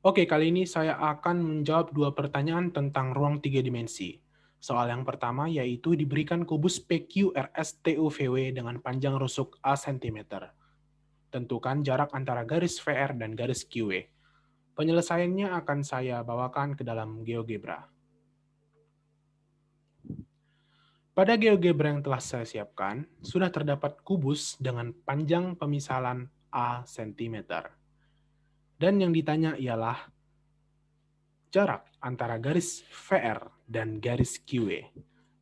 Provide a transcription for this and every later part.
Oke, kali ini saya akan menjawab dua pertanyaan tentang ruang tiga dimensi. Soal yang pertama yaitu diberikan kubus PQRS-TUVW dengan panjang rusuk A cm. Tentukan jarak antara garis VR dan garis QW. Penyelesaiannya akan saya bawakan ke dalam GeoGebra. Pada GeoGebra yang telah saya siapkan, sudah terdapat kubus dengan panjang pemisalan A cm. Dan yang ditanya ialah jarak antara garis VR dan garis QW,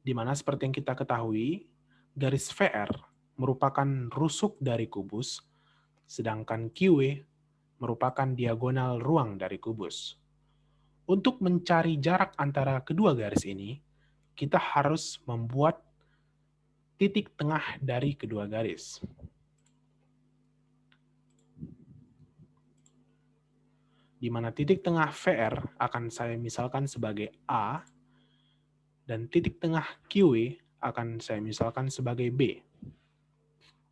di mana seperti yang kita ketahui, garis VR merupakan rusuk dari kubus, sedangkan QW merupakan diagonal ruang dari kubus. Untuk mencari jarak antara kedua garis ini, kita harus membuat titik tengah dari kedua garis. Di mana titik tengah VR akan saya misalkan sebagai A, dan titik tengah QW akan saya misalkan sebagai B.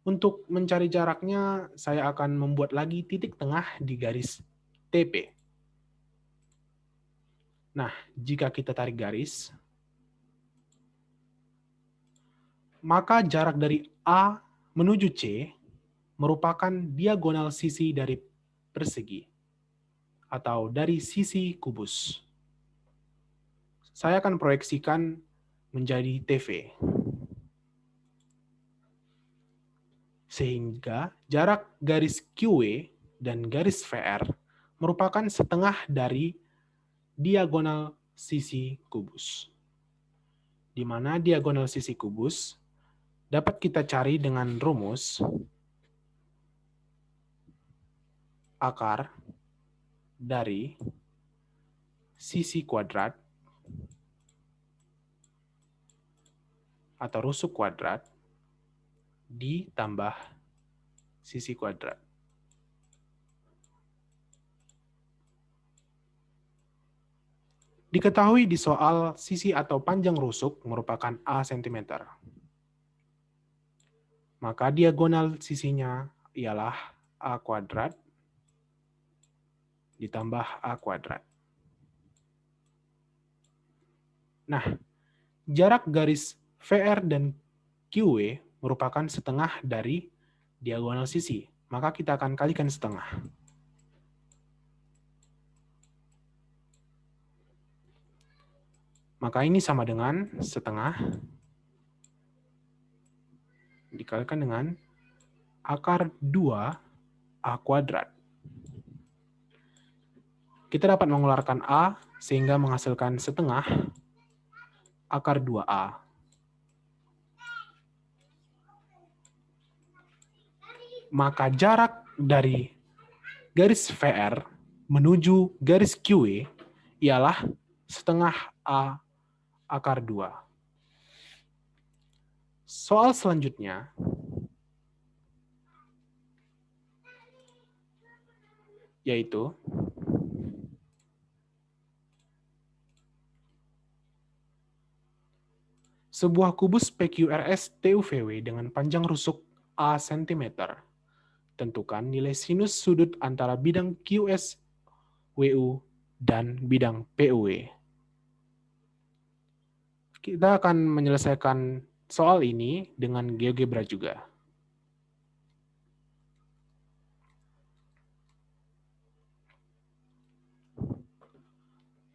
Untuk mencari jaraknya, saya akan membuat lagi titik tengah di garis TP. Nah, jika kita tarik garis, maka jarak dari A menuju C merupakan diagonal sisi dari persegi, atau dari sisi kubus. Saya akan proyeksikan menjadi TV. Sehingga jarak garis QW dan garis VR merupakan setengah dari diagonal sisi kubus. Di mana diagonal sisi kubus dapat kita cari dengan rumus akar dari sisi kuadrat atau rusuk kuadrat ditambah sisi kuadrat. Diketahui di soal sisi atau panjang rusuk merupakan A cm. Maka diagonal sisinya ialah A kuadrat ditambah A kuadrat. Nah, jarak garis VR dan QW merupakan setengah dari diagonal sisi. Maka kita akan kalikan setengah. Maka ini sama dengan setengah dikalikan dengan akar 2 A kuadrat. Kita dapat mengeluarkan A sehingga menghasilkan setengah akar 2A. Maka jarak dari garis VR menuju garis QW ialah setengah A akar 2. Soal selanjutnya, yaitu sebuah kubus PQRS TUVW dengan panjang rusuk A cm. Tentukan nilai sinus sudut antara bidang QSWU dan bidang PUW. Kita akan menyelesaikan soal ini dengan GeoGebra juga.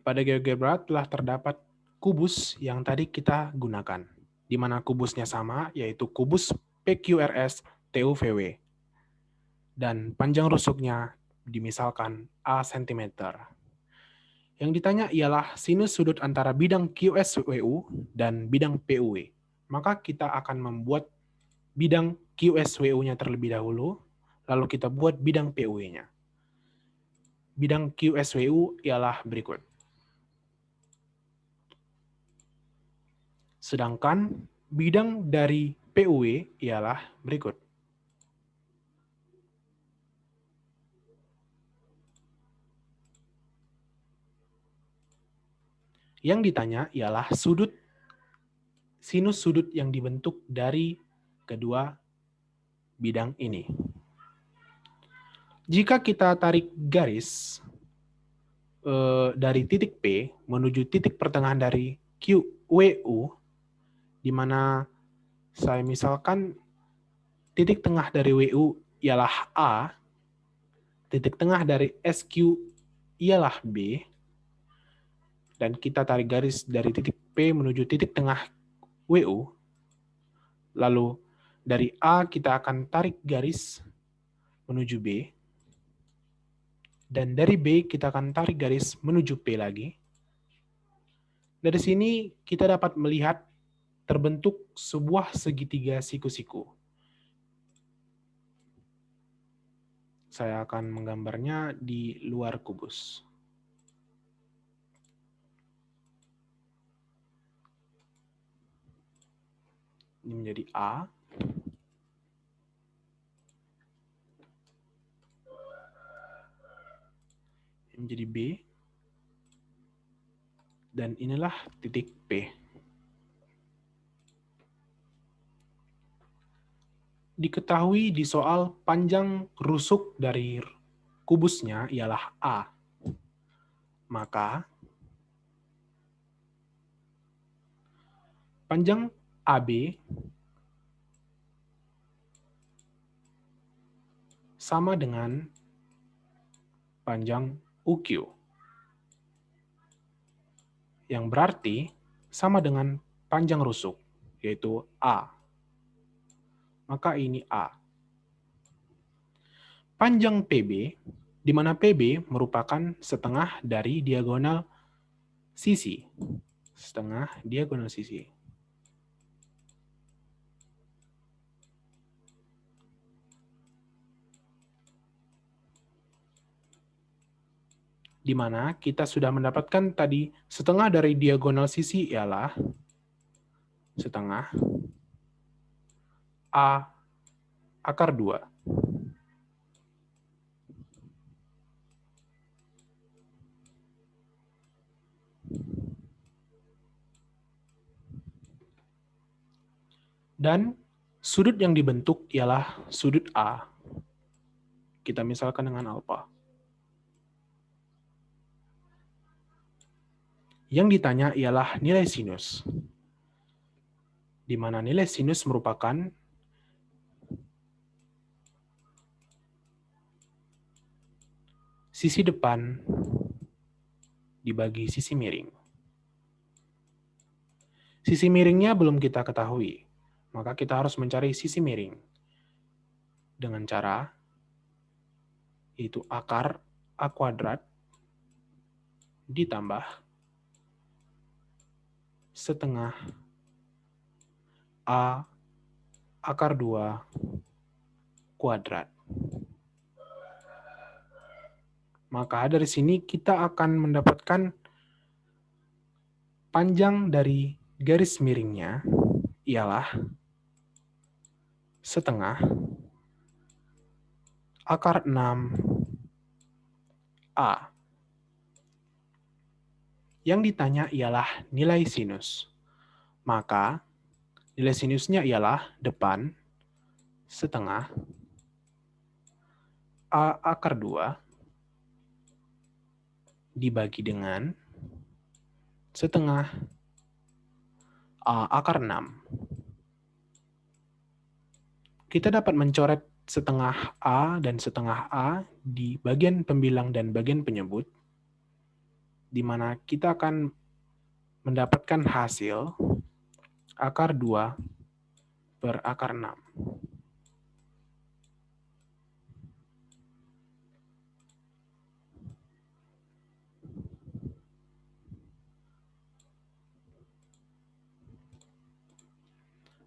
Pada GeoGebra telah terdapat kubus yang tadi kita gunakan, di mana kubusnya sama, yaitu kubus PQRS TUVW. Dan panjang rusuknya dimisalkan A cm. Yang ditanya ialah sinus sudut antara bidang QSWU dan bidang PUW. Maka kita akan membuat bidang QSWU-nya terlebih dahulu, lalu kita buat bidang PUW-nya. Bidang QSWU ialah berikut. Sedangkan bidang dari PUW ialah berikut. Yang ditanya ialah sinus sudut yang dibentuk dari kedua bidang ini. Jika kita tarik garis, dari titik P menuju titik pertengahan dari WU, di mana saya misalkan titik tengah dari WU ialah A, titik tengah dari SQ ialah B, dan kita tarik garis dari titik P menuju titik tengah WU, lalu dari A kita akan tarik garis menuju B, dan dari B kita akan tarik garis menuju P lagi. Dari sini kita dapat melihat terbentuk sebuah segitiga siku-siku. Saya akan menggambarnya di luar kubus. Ini menjadi A. Ini menjadi B. Dan inilah titik P. Diketahui di soal panjang rusuk dari kubusnya ialah A. Maka panjang AB sama dengan panjang UQ, yang berarti sama dengan panjang rusuk, yaitu A. Maka ini A. Panjang PB, di mana PB merupakan setengah dari diagonal sisi. Setengah diagonal sisi. Di mana kita sudah mendapatkan tadi setengah dari diagonal sisi ialah setengah A akar 2. Dan sudut yang dibentuk ialah sudut A. Kita misalkan dengan alfa. Yang ditanya ialah nilai sinus, di mana nilai sinus merupakan sisi depan dibagi sisi miring. Sisi miringnya belum kita ketahui, maka kita harus mencari sisi miring dengan cara yaitu akar A kuadrat ditambah setengah A akar 2 kuadrat. Maka dari sini kita akan mendapatkan panjang dari garis miringnya ialah setengah akar 6 A. Yang ditanya ialah nilai sinus. Maka nilai sinusnya ialah depan setengah A akar 2 dibagi dengan setengah A akar 6. Kita dapat mencoret setengah A dan setengah A di bagian pembilang dan bagian penyebut, di mana kita akan mendapatkan hasil akar 2 per akar 6.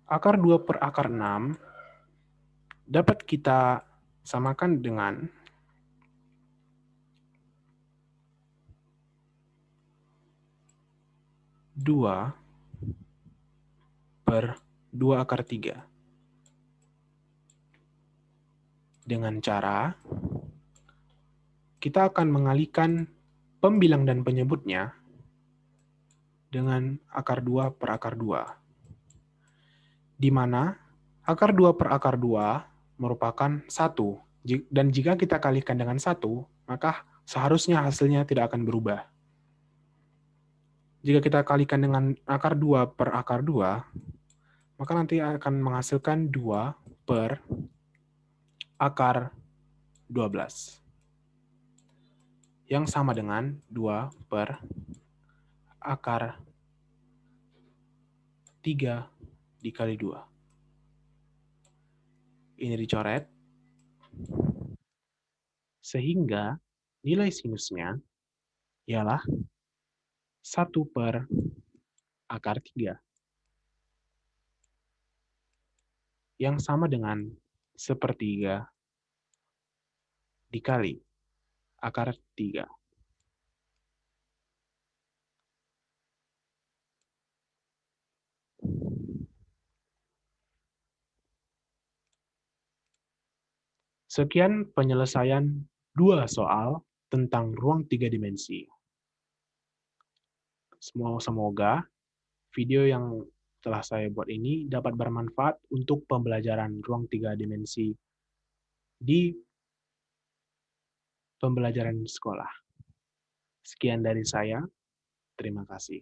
Akar 2 per akar 6 dapat kita samakan dengan 2 per 2 akar 3. Dengan cara kita akan mengalihkan pembilang dan penyebutnya dengan akar 2 per akar 2. Di mana akar 2 per akar 2 merupakan 1. Dan jika kita kalikan dengan 1, maka seharusnya hasilnya tidak akan berubah. Jika kita kalikan dengan akar 2 per akar 2, maka nanti akan menghasilkan 2 per akar 12, yang sama dengan 2 per akar 3 dikali 2. Ini dicoret, sehingga nilai sinusnya ialah 1 per akar 3, yang sama dengan sepertiga dikali akar 3. Sekian penyelesaian 2 soal tentang ruang 3 dimensi. Semoga video yang telah saya buat ini dapat bermanfaat untuk pembelajaran ruang 3 dimensi di pembelajaran sekolah. Sekian dari saya, terima kasih.